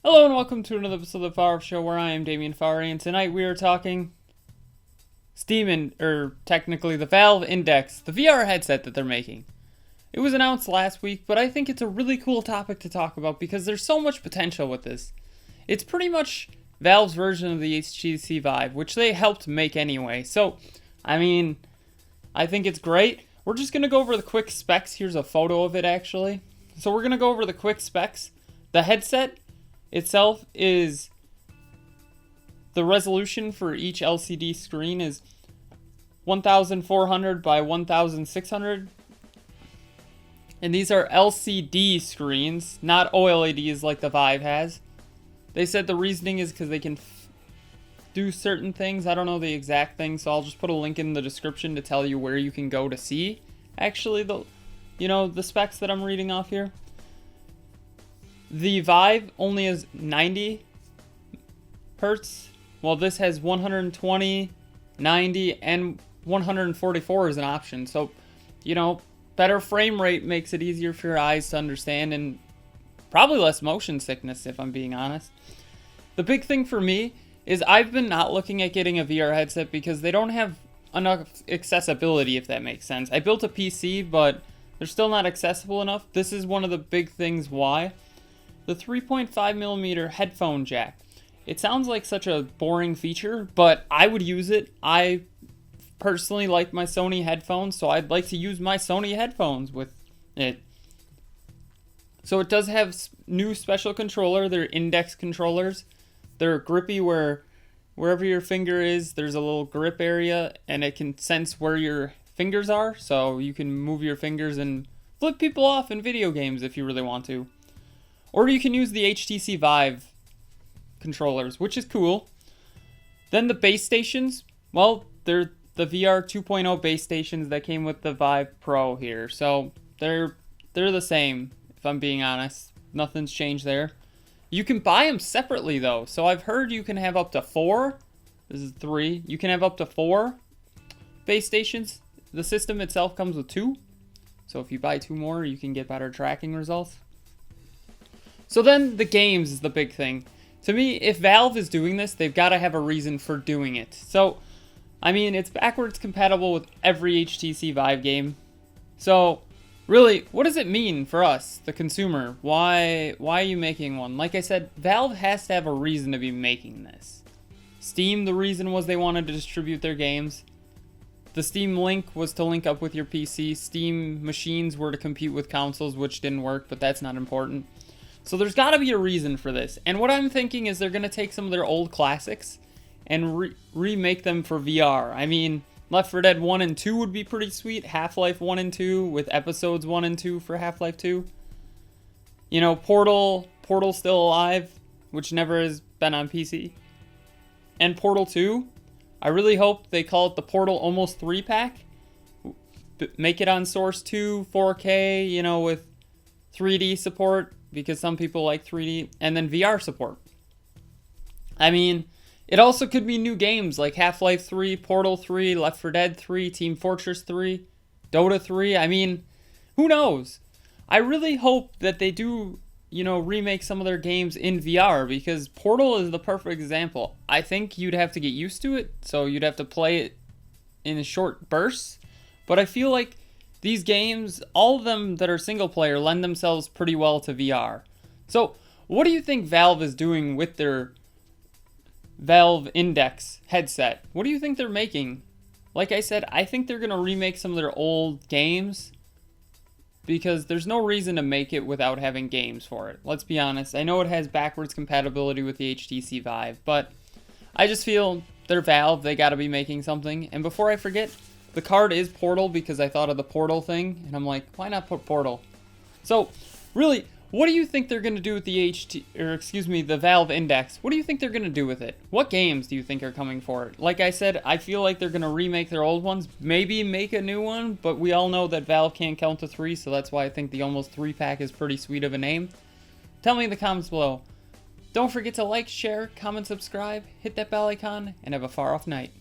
Hello and welcome to another episode of the Farr Show, where I am Damien Farr, and tonight we are talking technically the Valve Index, the VR headset that they're making. It was announced last week, but I think it's a really cool topic to talk about because there's so much potential with this. It's pretty much Valve's version of the HTC Vive, which they helped make anyway. So, I think it's great. We're just going to go over the quick specs. Here's a photo of it, actually. So we're going to go over the quick specs. The headset itself is, the resolution for each LCD screen is 1400 by 1600. And these are LCD screens, not OLEDs like the Vive has. They said the reasoning is because they can do certain things. I don't know the exact thing, so I'll just put a link in the description to tell you where you can go to see actually the specs that I'm reading off here. The Vive only has 90 hertz, while this has 120, 90, and 144 as an option. So, better frame rate makes it easier for your eyes to understand, and probably less motion sickness, if I'm being honest. The big thing for me is I've been not looking at getting a VR headset because they don't have enough accessibility, if that makes sense. I built a PC, but they're still not accessible enough. This is one of the big things why. The 3.5mm headphone jack. It sounds like such a boring feature, but I would use it. I personally like my Sony headphones, so I'd like to use my Sony headphones with it. So it does have new special controller. They're index controllers. They're grippy wherever your finger is, there's a little grip area, and it can sense where your fingers are, so you can move your fingers and flip people off in video games if you really want to. Or you can use the HTC Vive controllers, which is cool. Then the base stations, well, they're the VR 2.0 base stations that came with the Vive Pro here. So they're the same, if I'm being honest. Nothing's changed there. You can buy them separately though. So I've heard you can have up to 4. This is 3. You can have up to 4 base stations. The system itself comes with 2. So if you buy 2 more, you can get better tracking results. So then the games is the big thing. To me, if Valve is doing this, they've got to have a reason for doing it. So, it's backwards compatible with every HTC Vive game. So, really, what does it mean for us, the consumer? Why are you making one? Like I said, Valve has to have a reason to be making this. Steam, the reason was they wanted to distribute their games. The Steam Link was to link up with your PC. Steam machines were to compete with consoles, which didn't work, but that's not important. So there's got to be a reason for this. And what I'm thinking is they're going to take some of their old classics and remake them for VR. Left 4 Dead 1 and 2 would be pretty sweet. Half-Life 1 and 2 with episodes 1 and 2 for Half-Life 2. Portal still alive, which never has been on PC. And Portal 2, I really hope they call it the Portal Almost 3-pack. Make it on Source 2, 4K, with 3D support, because some people like 3D, and then VR support. It also could be new games like Half-Life 3, Portal 3, Left 4 Dead 3, Team Fortress 3, Dota 3. Who knows? I really hope that they do, remake some of their games in VR, because Portal is the perfect example. I think you'd have to get used to it, so you'd have to play it in short bursts, but I feel like these games, all of them that are single player, lend themselves pretty well to VR. So, what do you think Valve is doing with their Valve Index headset? What do you think they're making? Like I said, I think they're going to remake some of their old games, because there's no reason to make it without having games for it. Let's be honest. I know it has backwards compatibility with the HTC Vive, but I just feel they're Valve. They got to be making something. And before I forget, the card is Portal, because I thought of the Portal thing, and I'm like, why not put Portal? So, really, what do you think they're going to do with the Valve Index? What do you think they're going to do with it? What games do you think are coming for it? Like I said, I feel like they're going to remake their old ones, maybe make a new one, but we all know that Valve can't count to 3, so that's why I think the Almost 3-pack is pretty sweet of a name. Tell me in the comments below. Don't forget to like, share, comment, subscribe, hit that bell icon, and have a far off night.